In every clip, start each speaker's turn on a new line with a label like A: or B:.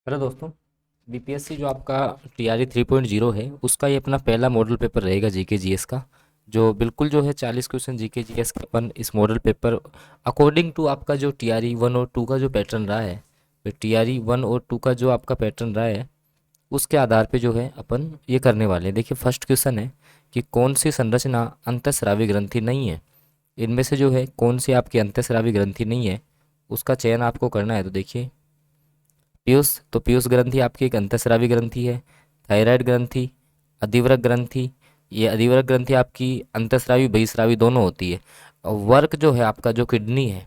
A: Hello दोस्तों। BPSC जो आपका टीआरई 3.0 है उसका ये अपना पहला मॉडल पेपर रहेगा जीके जीएस का। जो बिल्कुल जो है 40 क्वेश्चन जीके जीएस का अपन इस मॉडल पेपर अकॉर्डिंग टू आपका जो टीआरई 1 और 2 का जो पैटर्न रहा है, तो टीआरई 1 और 2 का जो आपका पैटर्न रहा है उसके आधार पे जो है अपन ये करने वाले हैं। देखिए फर्स्ट क्वेश्चन है कि कौन सी संरचना अंतःस्रावी ग्रंथि नहीं है। इनमें से जो है कौन सी आपकी अंतःस्रावी ग्रंथि नहीं है उसका चयन आपको करना है। तो देखिए पीयूष, तो पीयूष ग्रंथि आपकी एक अंतःस्रावी ग्रंथि है। थायराइड ग्रंथि, अधिवृक्क ग्रंथि, ये अधिवृक्क ग्रंथि आपकी अंतःस्रावी बहिस्रावी दोनों होती है। और वर्क जो है आपका जो किडनी है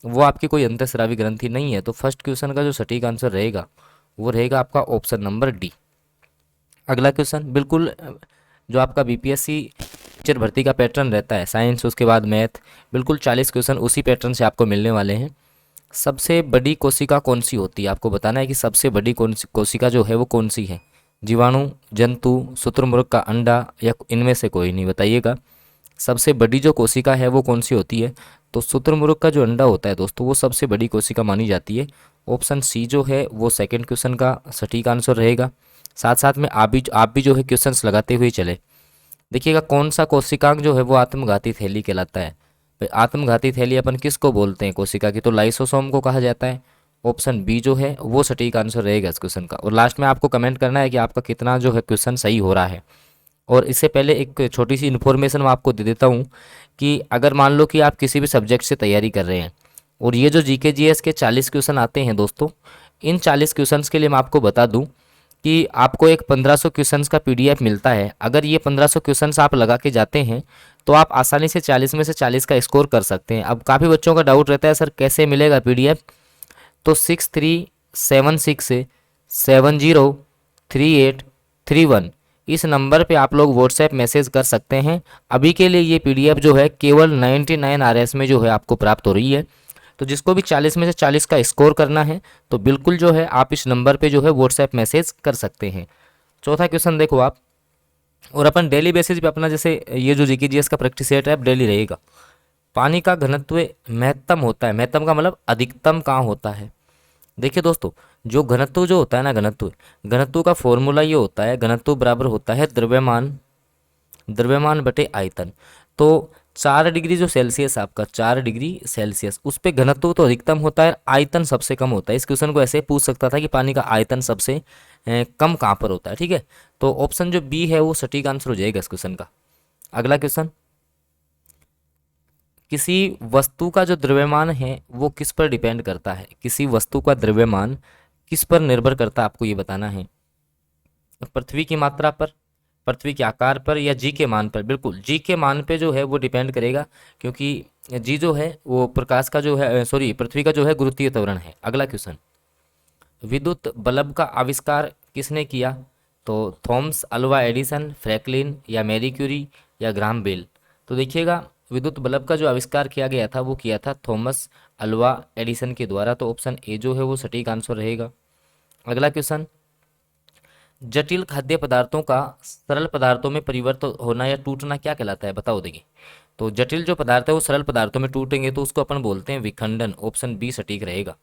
A: वो आपकी कोई अंतःस्रावी ग्रंथि नहीं है। तो फर्स्ट क्वेश्चन का जो सटीक आंसर रहेगा वो रहेगा आपका ऑप्शन नंबर डी। अगला क्वेश्चन बिल्कुल जो आपका बीपीएससी टीचर भर्ती का पैटर्न रहता है, साइंस उसके बाद मैथ, बिल्कुल 40 क्वेश्चन उसी पैटर्न से आपको मिलने वाले हैं। सबसे बड़ी कोशिका कौन सी होती है, आपको बताना है कि सबसे बड़ी कौन सी कोशिका जो है वो कौन सी है। जीवाणु, जंतु, शुतुरमुर्ग का अंडा या इनमें से कोई नहीं, बताइएगा। सबसे बड़ी जो कोशिका है वो कौन सी होती है। तो शुतुरमुर्ग का जो अंडा होता है दोस्तों वो सबसे बड़ी कोशिका मानी जाती है। ऑप्शन सी जो है वो सेकंड क्वेश्चन का सटीक आंसर रहेगा। साथ साथ में आप भी जो है क्वेश्चंस लगाते हुए चले। देखिएगा कौन सा कोशिकांग जो है वो आत्मघाती थैली कहलाता है। भाई आत्मघाती थैली अपन किसको बोलते हैं कोशिका की, तो लाइसोसोम को कहा जाता है। ऑप्शन बी जो है वो सटीक आंसर रहेगा इस क्वेश्चन का। और लास्ट में आपको कमेंट करना है कि आपका कितना जो है क्वेश्चन सही हो रहा है। और इससे पहले एक छोटी सी इन्फॉर्मेशन मैं आपको दे देता हूँ कि अगर मान लो कि आप किसी भी सब्जेक्ट से तैयारी कर रहे हैं और ये जो जीके जीएस के 40 क्वेश्चन आते हैं दोस्तों, इन 40 क्वेश्चंस के लिए मैं आपको बता दूं कि आपको एक 1500 क्वेश्चंस का पीडीएफ मिलता है। अगर ये 1500 क्वेश्चंस आप लगा के जाते हैं तो आप आसानी से 40 में से 40 का स्कोर कर सकते हैं। अब काफ़ी बच्चों का डाउट रहता है सर कैसे मिलेगा पीडीएफ। तो 6376703831 इस नंबर पे आप लोग व्हाट्सएप मैसेज कर सकते हैं। अभी के लिए ये पीडीएफ जो है केवल 99 आरएस में जो है आपको प्राप्त हो रही है। तो जिसको भी 40 में से 40 का स्कोर करना है तो बिल्कुल जो है आप इस नंबर पे जो है व्हाट्सएप मैसेज कर सकते हैं। चौथा क्वेश्चन देखो आप, और अपन डेली बेसिस पे अपना जैसे ये जो जीके जीएस का प्रैक्टिस सेट है डेली रहेगा। पानी का घनत्व महत्तम होता है, महत्तम का मतलब अधिकतम कहाँ होता है। देखिए दोस्तों, जो घनत्व जो होता है ना, घनत्व घनत्व का फॉर्मूला ये होता है, घनत्व बराबर होता है द्रव्यमान, द्रव्यमान बटे आयतन। तो 4 डिग्री जो सेल्सियस आपका 4 डिग्री सेल्सियस उस पे घनत्व तो अधिकतम होता है, आयतन सबसे कम होता है। इस क्वेश्चन को ऐसे पूछ सकता था कि पानी का आयतन सबसे कम कहाँ पर होता है। ठीक है, तो ऑप्शन जो बी है वो सटीक आंसर हो जाएगा इस क्वेश्चन का। अगला क्वेश्चन, किसी वस्तु का जो द्रव्यमान है वो किस पर डिपेंड करता है। किसी वस्तु का द्रव्यमान किस पर निर्भर करता है आपको ये बताना है। पृथ्वी की मात्रा पर, पृथ्वी के आकार पर, या जी के मान पर। बिल्कुल जी के मान पे जो है वो डिपेंड करेगा, क्योंकि जी जो है वो प्रकाश का जो है सॉरी पृथ्वी का जो है गुरुत्वीय त्वरण है। अगला क्वेश्चन, विद्युत बल्ब का आविष्कार किसने किया। तो थॉमस अल्वा एडिसन, फ्रैंकलिन या मैरी क्यूरी या ग्राहम बेल। तो देखिएगा विद्युत बल्ब का जो आविष्कार किया गया था वो किया था थॉमस अल्वा एडिसन के द्वारा। तो ऑप्शन ए जो है वो सटीक आंसर रहेगा। अगला क्वेश्चन, जटिल खाद्य पदार्थों का सरल पदार्थों में परिवर्तित होना या टूटना क्या कहलाता है, बताओ। देखिए तो जटिल जो पदार्थ है वो सरल पदार्थों में टूटेंगे तो उसको अपन बोलते हैं विखंडन। ऑप्शन बी सटीक रहेगा।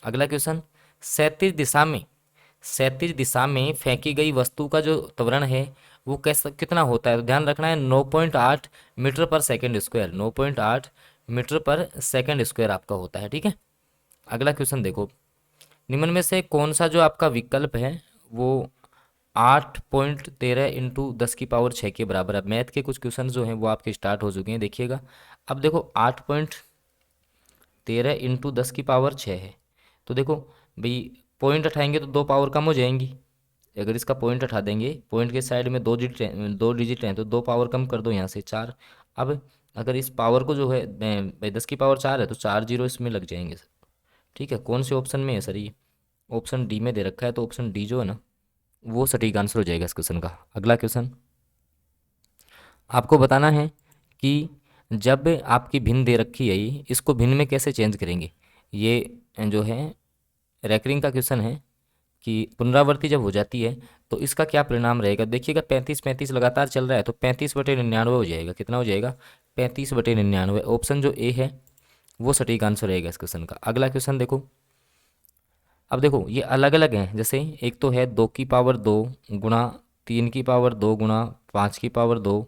A: अगला क्वेश्चन, क्षैतिज दिशा में, क्षैतिज दिशा में फेंकी गई वस्तु का जो त्वरण है वो कैसा कितना होता है। तो ध्यान रखना है 9.8 मीटर पर सेकंड स्क्वायर, 9.8 मीटर पर सेकंड स्क्वायर आपका होता है। ठीक है, अगला क्वेश्चन देखो, निम्न में से कौन सा जो आपका विकल्प है वो 8.13 × 10⁻⁶ के बराबर है। मैथ के कुछ क्वेश्चन जो हैं वो आपके स्टार्ट हो चुके हैं, देखिएगा। अब देखो 8.13 × 10⁻⁶ है। तो देखो भाई पॉइंट हटाएंगे तो 2 पावर कम हो जाएंगी। अगर इसका पॉइंट हटा देंगे, पॉइंट के साइड में 2 डिजिट हैं तो 2 पावर कम कर दो यहाँ से 4। अब अगर इस पावर को जो है भाई 10⁻⁴ है तो 4 जीरो इसमें लग जाएंगे सर। ठीक है, कौन से ऑप्शन में है सर ये, ऑप्शन डी में दे रखा है। तो ऑप्शन डी जो है ना वो सटीक आंसर हो जाएगा इस क्वेश्चन का। अगला क्वेश्चन, आपको बताना है कि जब आपकी भिन्न दे रखी है ये, इसको भिन्न में कैसे चेंज करेंगे। ये जो है रैकरिंग का क्वेश्चन है कि पुनरावृत्ति जब हो जाती है तो इसका क्या परिणाम रहेगा। देखिएगा 35-35 लगातार चल रहा है तो 35/99 हो जाएगा। कितना हो जाएगा, 35/99। ऑप्शन जो ए है वो सटीक आंसर रहेगा इस क्वेश्चन का। अगला क्वेश्चन देखो, अब देखो ये अलग अलग हैं, जैसे एक तो है 2 की पावर 2 गुणा 3 की पावर 2 गुणा 5 की पावर 2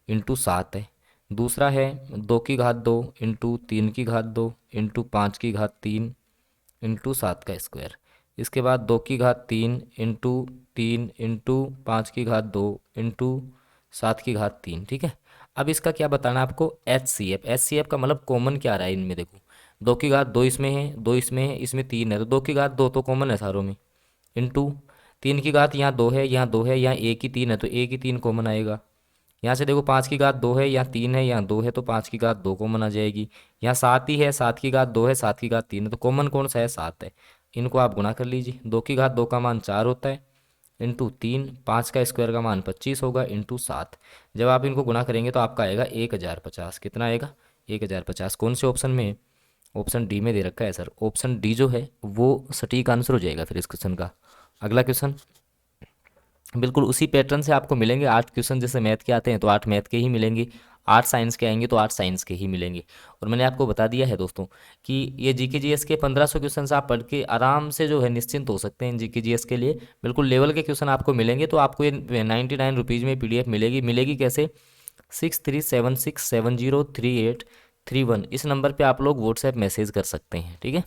A: इंटू 7 है। दूसरा है 2 की घात 2 इंटू 3 की घात 2 इंटू 5 की घात 3 इंटू 7 का स्क्वायर। इसके बाद 2 की घात 3 इंटू 3 इंटू 5 की घात 2 इंटू 7 की घात 3। ठीक है। अब इसका क्या बताना है आपको, एच सी एफ का मतलब कॉमन क्या आ रहा है इनमें, देखो 2 की घात 2 इसमें है, 2 इसमें है, इसमें 3 है, तो 2 की घात 2 तो कॉमन है सारों में, इंटू 3 की घात यहाँ 2 है, यहाँ 2 है, यहाँ एक ही 3 है, तो एक ही 3 कॉमन आएगा। यहाँ से देखो 5 की घात 2 है, यहाँ 3 है, यहाँ 2 है, तो 5 की घात 2 कॉमन आ जाएगी। यहाँ 7 ही है, 7 की घात 2 है, 7 की घात 3 है, तो कॉमन कौन सा है, 7 है। इनको आप गुणा कर लीजिए, 2 की घात 2 का मान 4 होता है, इंटू 3, 5 का स्क्वायर का मान 25 होगा, इंटू 7। जब आप इनको गुणा करेंगे तो आपका आएगा 1050। कितना आएगा, 1050। कौन से ऑप्शन में, ऑप्शन डी में दे रखा है सर। ऑप्शन डी जो है वो सटीक आंसर हो जाएगा फिर इस क्वेश्चन का। अगला क्वेश्चन बिल्कुल उसी पैटर्न से आपको मिलेंगे। 8 क्वेश्चन जैसे मैथ के आते हैं तो 8 मैथ के ही मिलेंगे, 8 साइंस के आएंगे तो 8 साइंस के ही मिलेंगे। और मैंने आपको बता दिया है दोस्तों कि ये जीके जीएस के 1500 क्वेश्चन आप पढ़ के आराम से जो है निश्चिंत हो सकते हैं जीके जीएस के लिए। बिल्कुल लेवल के क्वेश्चन आपको मिलेंगे। तो आपको ये 99 रुपीज़ में पीडीएफ मिलेगी। मिलेगी कैसे, 6376703831 इस नंबर पर आप लोग व्हाट्सएप मैसेज कर सकते हैं। ठीक है।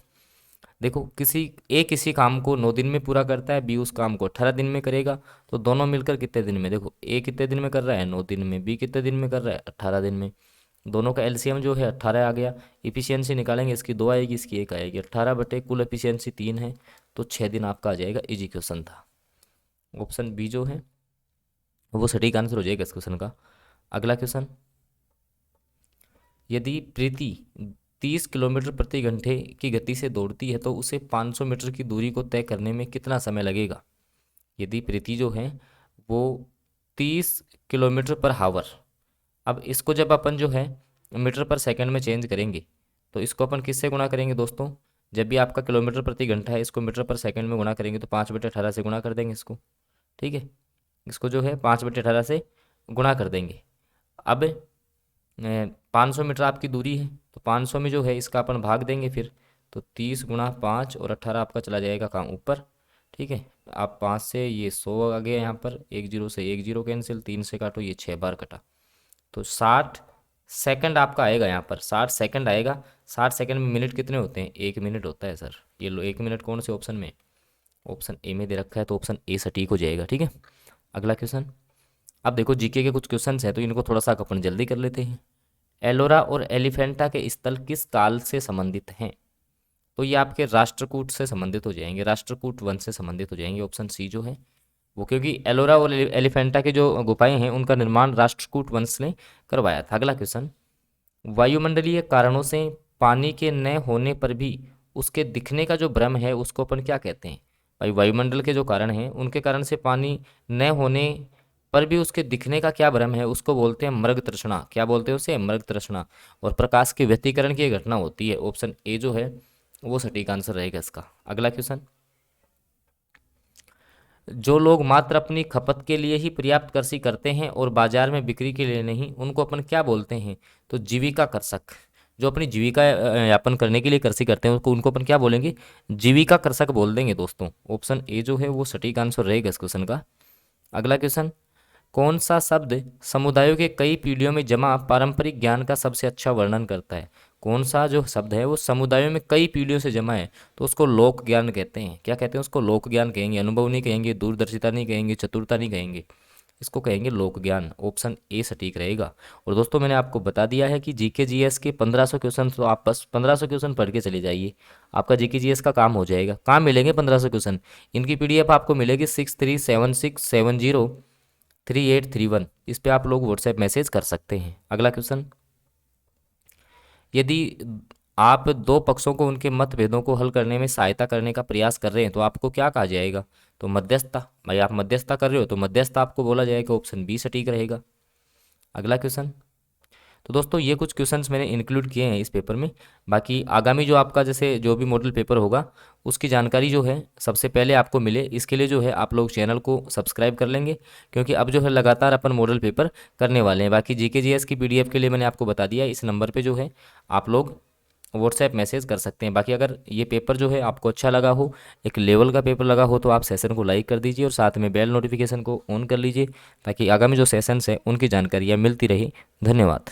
A: देखो किसी काम को 9 दिन में पूरा करता है, बी उस काम को 18 दिन में करेगा, तो दोनों मिलकर कितने दिन में, देखो ए कितने दिन में कर रहा है, 9 दिन में, बी कितने दिन में कर रहा है, 18 दिन में। दोनों का एलसीएम जो है 18 आ गया। इफिशियंसी निकालेंगे, इसकी 2 आएगी, इसकी 1 आएगी, 18 बटे कुल एफिशिएंसी 3 है, तो 6 दिन आपका आ जाएगा। इजी क्वेश्चन था। ऑप्शन बी जो है वो सटीक आंसर हो जाएगा इस क्वेश्चन का। अगला क्वेश्चन, यदि प्रीति 30 किलोमीटर प्रति घंटे की गति से दौड़ती है तो उसे 500 मीटर की दूरी को तय करने में कितना समय लगेगा। यदि प्रीति जो है वो 30 किलोमीटर पर हावर, अब इसको जब अपन जो है मीटर पर सेकंड में चेंज करेंगे तो इसको अपन किससे गुणा करेंगे दोस्तों, जब भी आपका किलोमीटर प्रति घंटा है इसको मीटर पर सेकंड में गुणा करेंगे तो 5/18 से गुणा कर देंगे इसको। ठीक है। इसको जो है 5/18 से गुणा कर देंगे। अब 500 मीटर आपकी दूरी है, तो 500 में जो है इसका अपन भाग देंगे फिर, तो 30 गुणा 5 और 18 आपका चला जाएगा कहाँ, ऊपर। ठीक है। आप 5 से ये 100 आ गया यहाँ पर, 1 0 से 1 0 कैंसिल, 3 से काटो, ये 6 बार कटा, तो 60 सेकंड आपका आएगा यहाँ पर, 60 सेकंड आएगा। 60 सेकंड में मिनट कितने होते हैं, 1 मिनट होता है सर। ये लो 1 मिनट कौन से ऑप्शन में, ऑप्शन ए में दे रखा है, तो ऑप्शन ए सटीक हो जाएगा। ठीक है। अगला क्वेश्चन, अब देखो जीके के कुछ क्वेश्चन है तो इनको थोड़ा सा अपन जल्दी कर लेते हैं। एलोरा और एलिफेंटा के स्थल किस काल से संबंधित हैं, तो ये आपके राष्ट्रकूट से संबंधित हो जाएंगे, राष्ट्रकूट वंश से संबंधित हो जाएंगे। ऑप्शन सी जो है वो, क्योंकि एलोरा और एलिफेंटा के जो गुफाएं हैं उनका निर्माण राष्ट्रकूट वंश ने करवाया था। अगला क्वेश्चन, वायुमंडलीय कारणों से पानी के न होने पर भी उसके दिखने का जो भ्रम है उसको अपन क्या कहते हैं। भाई वायुमंडल के जो कारण हैं उनके कारण से पानी न होने पर भी उसके दिखने का क्या भ्रम है उसको बोलते हैं मृग तृष्णा। क्या बोलते हैं उसे, मृग तृष्णा। और प्रकाश के व्यतिकरण की घटना होती है। ऑप्शन ए जो है वो सटीक आंसर रहेगा इसका। अगला क्वेश्चन, जो लोग मात्र अपनी खपत के लिए ही पर्याप्त कृषि करते हैं और बाजार में बिक्री के लिए नहीं, उनको अपन क्या बोलते हैं, तो जीविका कृषक। जो अपनी जीविका यापन करने के लिए कृषि करते हैं उनको अपन क्या बोलेंगे, जीविका कृषक बोल देंगे दोस्तों। ऑप्शन ए जो है वो सटीक आंसर रहेगा इस क्वेश्चन का। अगला क्वेश्चन, कौन सा शब्द समुदायों के कई पीढ़ियों में जमा पारंपरिक ज्ञान का सबसे अच्छा वर्णन करता है। कौन सा जो शब्द है वो समुदायों में कई पीढ़ियों से जमा है, तो उसको लोक ज्ञान कहते हैं। क्या कहते हैं उसको, लोक ज्ञान कहेंगे। अनुभव नहीं कहेंगे, दूरदर्शिता नहीं कहेंगे, चतुरता नहीं कहेंगे, इसको कहेंगे लोक ज्ञान। ऑप्शन ए सटीक रहेगा। और दोस्तों मैंने आपको बता दिया है कि जीके जीएस के 1500 क्वेश्चन, तो आप बस 1500 क्वेश्चन पढ़ के चले जाइए, आपका जीके जीएस का काम हो जाएगा। कहाँ मिलेंगे 1500 क्वेश्चन, इनकी पीडीएफ आपको मिलेगी 6376703831। इस पे आप लोग व्हाट्सएप मैसेज कर सकते हैं। अगला क्वेश्चन, यदि आप दो पक्षों को उनके मतभेदों को हल करने में सहायता करने का प्रयास कर रहे हैं तो आपको क्या कहा जाएगा, तो मध्यस्थता। भाई आप मध्यस्थता कर रहे हो तो मध्यस्थता आपको बोला जाएगा। ऑप्शन बी सटीक रहेगा। अगला क्वेश्चन, तो दोस्तों ये कुछ क्वेश्चंस मैंने इंक्लूड किए हैं इस पेपर में। बाकी आगामी जो आपका जैसे जो भी मॉडल पेपर होगा उसकी जानकारी जो है सबसे पहले आपको मिले, इसके लिए जो है आप लोग चैनल को सब्सक्राइब कर लेंगे, क्योंकि अब जो है लगातार अपन मॉडल पेपर करने वाले हैं। बाकी जीके जीएस की पीडीएफ के लिए मैंने आपको बता दिया, इस नंबर पे जो है आप लोग व्हाट्सएप मैसेज कर सकते हैं। बाकी अगर ये पेपर जो है आपको अच्छा लगा हो, एक लेवल का पेपर लगा हो, तो आप सेशन को लाइक कर दीजिए और साथ में बेल नोटिफिकेशन को ऑन कर लीजिए, ताकि आगामी जो सेशंस हैं उनकी जानकारियाँ मिलती रहे। धन्यवाद।